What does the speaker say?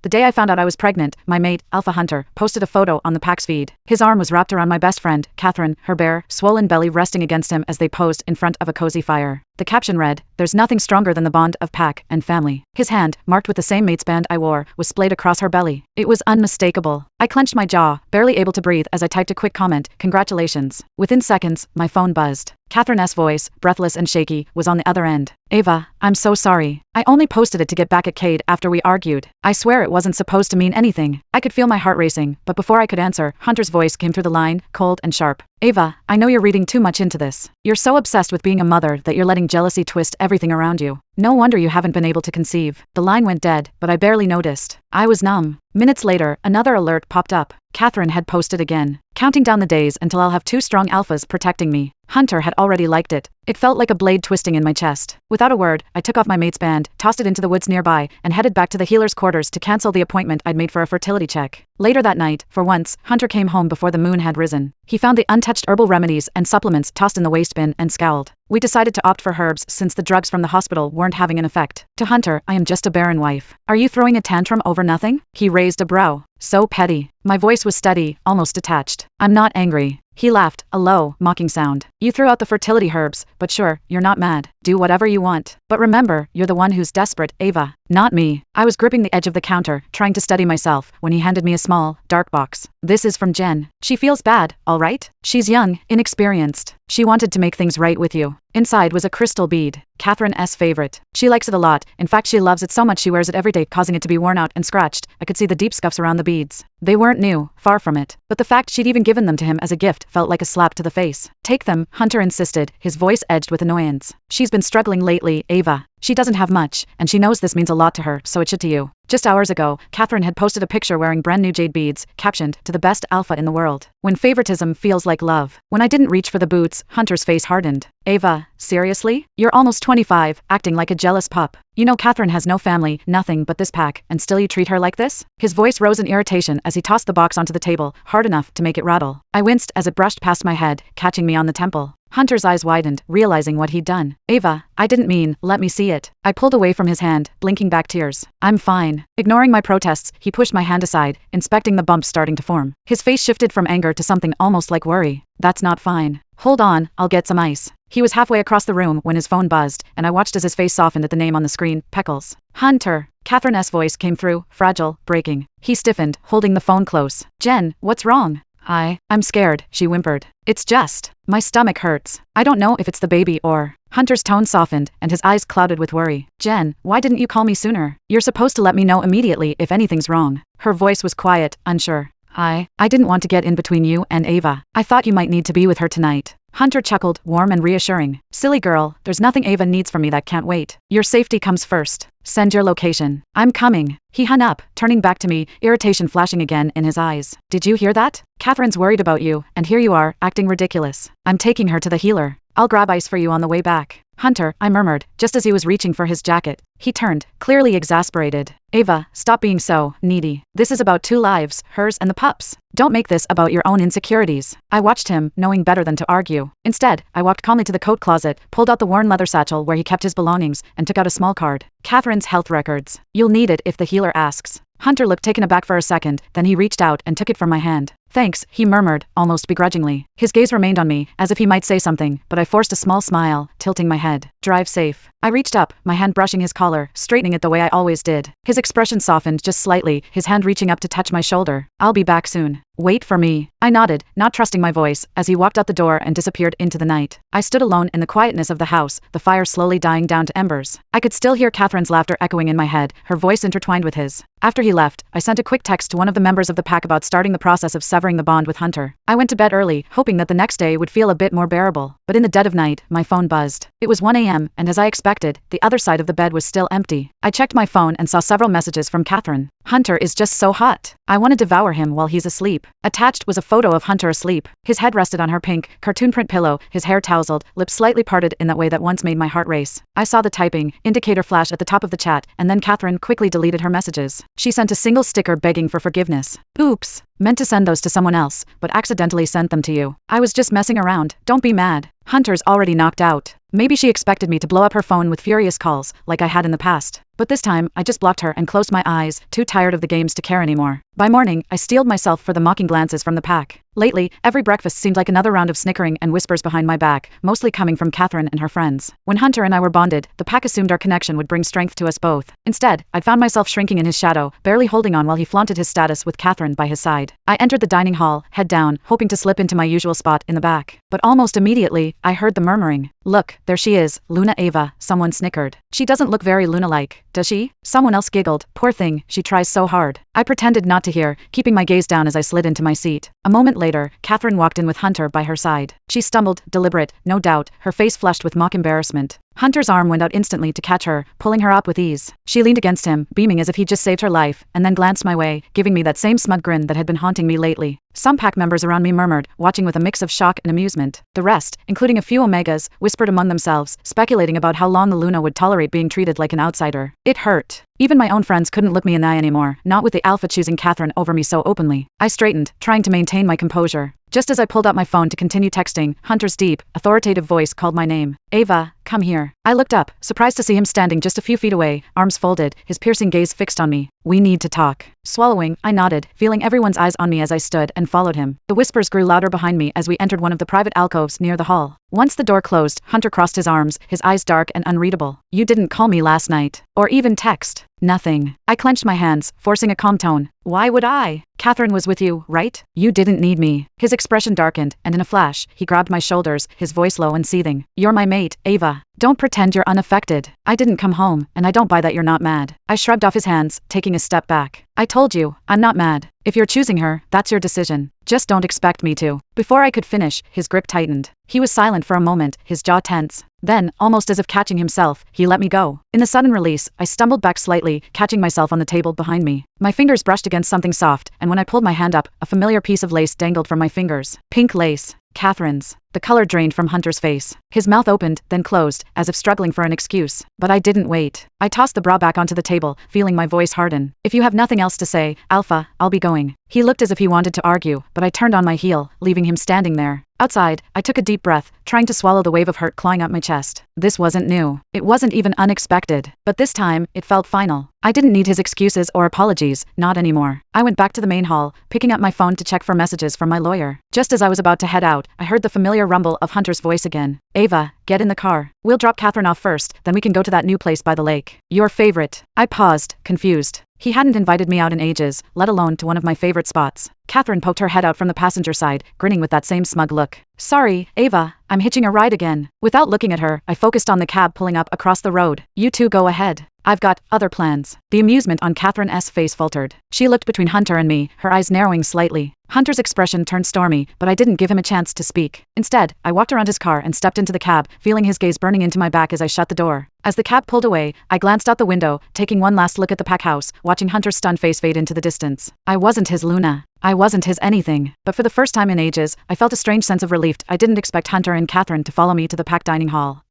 The day I found out I was pregnant, my mate, Alpha Hunter, posted a photo on the pack's feed. His arm was wrapped around my best friend, Catherine, her bare, swollen belly resting against him as they posed in front of a cozy fire. The caption read, "There's nothing stronger than the bond of pack and family." His hand, marked with the same mate's band I wore, was splayed across her belly. It was unmistakable. I clenched my jaw, barely able to breathe as I typed a quick comment, "Congratulations." Within seconds, my phone buzzed. Catherine's voice, breathless and shaky, was on the other end. "Ava, I'm so sorry. I only posted it to get back at Cade after we argued. I swear it wasn't supposed to mean anything." I could feel my heart racing, but before I could answer, Hunter's voice came through the line, cold and sharp. "Ava, I know you're reading too much into this. You're so obsessed with being a mother that you're letting jealousy twist everything around you. No wonder you haven't been able to conceive." The line went dead, but I barely noticed. I was numb. Minutes later, another alert popped up. Catherine had posted again, counting down the days until I'll have 2 strong alphas protecting me. Hunter had already liked it. It felt like a blade twisting in my chest. Without a word, I took off my mate's band, tossed it into the woods nearby, and headed back to the healer's quarters to cancel the appointment I'd made for a fertility check. Later that night, for once, Hunter came home before the moon had risen. He found the untouched herbal remedies and supplements tossed in the waste bin and scowled. We decided to opt for herbs since the drugs from the hospital weren't having an effect. To Hunter, I am just a barren wife. "Are you throwing a tantrum over nothing?" He raised a brow. "So petty." My voice was steady, almost detached. "I'm not angry." He laughed, a low, mocking sound. "You threw out the fertility herbs, but sure, you're not mad. Do whatever you want. But remember, you're the one who's desperate, Ava. Not me." I was gripping the edge of the counter, trying to steady myself, when he handed me a small, dark box. "This is from Jen. She feels bad, all right? She's young, inexperienced. She wanted to make things right with you." Inside was a crystal bead, Catherine's favorite. She likes it a lot. In fact, she loves it so much she wears it every day, causing it to be worn out and scratched. I could see the deep scuffs around the beads. They weren't new, far from it. But the fact she'd even given them to him as a gift felt like a slap to the face. "Take them," Hunter insisted, his voice edged with annoyance. "She's been struggling lately, Ava. She doesn't have much, and she knows this means a lot to her, so it should to you." Just hours ago, Catherine had posted a picture wearing brand new jade beads, captioned, "To the best alpha in the world. When favoritism feels like love." When I didn't reach for the boots, Hunter's face hardened. "Ava, seriously? You're almost 25, acting like a jealous pup. You know Catherine has no family, nothing but this pack, and still you treat her like this?" His voice rose in irritation as he tossed the box onto the table, hard enough to make it rattle. I winced as it brushed past my head, catching me on the temple. Hunter's eyes widened, realizing what he'd done. "Ava, I didn't mean, let me see it." I pulled away from his hand, blinking back tears. "I'm fine." Ignoring my protests, he pushed my hand aside, inspecting the bumps starting to form. His face shifted from anger to something almost like worry. "That's not fine. Hold on, I'll get some ice." He was halfway across the room when his phone buzzed, and I watched as his face softened at the name on the screen, Peckles. "Hunter." Catherine's voice came through, fragile, breaking. He stiffened, holding the phone close. "Jen, what's wrong?" I'm scared," she whimpered. "It's just, my stomach hurts. I don't know if it's the baby or..." Hunter's tone softened, and his eyes clouded with worry. "Jen, why didn't you call me sooner? You're supposed to let me know immediately if anything's wrong." Her voice was quiet, unsure. I didn't want to get in between you and Ava. I thought you might need to be with her tonight." Hunter chuckled, warm and reassuring. "Silly girl, there's nothing Ava needs from me that can't wait. Your safety comes first. Send your location. I'm coming." He hung up, turning back to me, irritation flashing again in his eyes. "Did you hear that? Catherine's worried about you, and here you are, acting ridiculous. I'm taking her to the healer. I'll grab ice for you on the way back." "Hunter," I murmured, just as he was reaching for his jacket. He turned, clearly exasperated. "Ava, stop being so needy. This is about 2 lives, hers and the pups. Don't make this about your own insecurities." I watched him, knowing better than to argue. Instead, I walked calmly to the coat closet, pulled out the worn leather satchel where he kept his belongings, and took out a small card. "Catherine's health records. You'll need it if the healer asks." Hunter looked taken aback for a second, then he reached out and took it from my hand. "Thanks," he murmured, almost begrudgingly. His gaze remained on me, as if he might say something, but I forced a small smile, tilting my head. "Drive safe." I reached up, my hand brushing his collar, straightening it the way I always did. His expression softened just slightly, his hand reaching up to touch my shoulder. "I'll be back soon. Wait for me." I nodded, not trusting my voice, as he walked out the door and disappeared into the night. I stood alone in the quietness of the house, the fire slowly dying down to embers. I could still hear Catherine's laughter echoing in my head, her voice intertwined with his. After he left, I sent a quick text to one of the members of the pack about starting the process of severing the bond with Hunter. I went to bed early, hoping that the next day would feel a bit more bearable. But in the dead of night, my phone buzzed. It was 1 a.m., and as I expected, the other side of the bed was still empty. I checked my phone and saw several messages from Catherine. "Hunter is just so hot. I want to devour him while he's asleep." Attached was a photo of Hunter asleep. His head rested on her pink, cartoon print pillow, his hair tousled, lips slightly parted in that way that once made my heart race. I saw the typing indicator flash at the top of the chat, and then Catherine quickly deleted her messages. She sent a single sticker begging for forgiveness. "Oops. Meant to send those to someone else, but accidentally sent them to you. I was just messing around. Don't be mad." Hunter's already knocked out. Maybe she expected me to blow up her phone with furious calls, like I had in the past. But this time, I just blocked her and closed my eyes, too tired of the games to care anymore. By morning, I steeled myself for the mocking glances from the pack. Lately, every breakfast seemed like another round of snickering and whispers behind my back, mostly coming from Catherine and her friends. When Hunter and I were bonded, the pack assumed our connection would bring strength to us both. Instead, I'd found myself shrinking in his shadow, barely holding on while he flaunted his status with Catherine by his side. I entered the dining hall, head down, hoping to slip into my usual spot in the back. But almost immediately, I heard the murmuring. "Look, there she is, Luna Ava," someone snickered. "She doesn't look very Luna-like, does she?" Someone else giggled. "Poor thing, she tries so hard." I pretended not to hear, keeping my gaze down as I slid into my seat. A moment later, Catherine walked in with Hunter by her side. She stumbled, deliberate, no doubt, her face flushed with mock embarrassment. Hunter's arm went out instantly to catch her, pulling her up with ease. She leaned against him, beaming as if he'd just saved her life, and then glanced my way, giving me that same smug grin that had been haunting me lately. Some pack members around me murmured, watching with a mix of shock and amusement. The rest, including a few Omegas, whispered among themselves, speculating about how long the Luna would tolerate being treated like an outsider. It hurt. Even my own friends couldn't look me in the eye anymore, not with the alpha choosing Catherine over me so openly. I straightened, trying to maintain my composure. Just as I pulled out my phone to continue texting, Hunter's deep, authoritative voice called my name. "Ava, come here." I looked up, surprised to see him standing just a few feet away, arms folded, his piercing gaze fixed on me. "We need to talk." Swallowing, I nodded, feeling everyone's eyes on me as I stood and followed him. The whispers grew louder behind me as we entered one of the private alcoves near the hall. Once the door closed, Hunter crossed his arms, his eyes dark and unreadable. "You didn't call me last night. Or even text." "Nothing." I clenched my hands, forcing a calm tone. "Why would I? Catherine was with you, right? You didn't need me." His expression darkened, and in a flash, he grabbed my shoulders, his voice low and seething. "You're my mate, Ava. Don't pretend you're unaffected. I didn't come home, and I don't buy that you're not mad." I shrugged off his hands, taking a step back. "I told you, I'm not mad. If you're choosing her, that's your decision. Just don't expect me to." Before I could finish, his grip tightened. He was silent for a moment, his jaw tense. Then, almost as if catching himself, he let me go. In the sudden release, I stumbled back slightly, catching myself on the table behind me. My fingers brushed against something soft, and when I pulled my hand up, a familiar piece of lace dangled from my fingers. Pink lace. Catherine's. The color drained from Hunter's face. His mouth opened, then closed, as if struggling for an excuse. But I didn't wait. I tossed the bra back onto the table, feeling my voice harden. "If you have nothing else to say, Alpha, I'll be going." He looked as if he wanted to argue, but I turned on my heel, leaving him standing there. Outside, I took a deep breath, trying to swallow the wave of hurt clawing up my chest. This wasn't new. It wasn't even unexpected. But this time, it felt final. I didn't need his excuses or apologies, not anymore. I went back to the main hall, picking up my phone to check for messages from my lawyer. Just as I was about to head out, I heard the familiar rumble of Hunter's voice again. "Ava, get in the car. We'll drop Catherine off first, then we can go to that new place by the lake. Your favorite." I paused, confused. He hadn't invited me out in ages, let alone to one of my favorite spots. Catherine poked her head out from the passenger side, grinning with that same smug look. "Sorry, Ava, I'm hitching a ride again." Without looking at her, I focused on the cab pulling up across the road. "You two go ahead. I've got other plans." The amusement on Catherine's face faltered. She looked between Hunter and me, her eyes narrowing slightly. Hunter's expression turned stormy, but I didn't give him a chance to speak. Instead, I walked around his car and stepped into the cab, feeling his gaze burning into my back as I shut the door. As the cab pulled away, I glanced out the window, taking one last look at the pack house, watching Hunter's stunned face fade into the distance. I wasn't his Luna. I wasn't his anything. But for the first time in ages, I felt a strange sense of relief. I didn't expect Hunter and Catherine to follow me to the pack dining hall.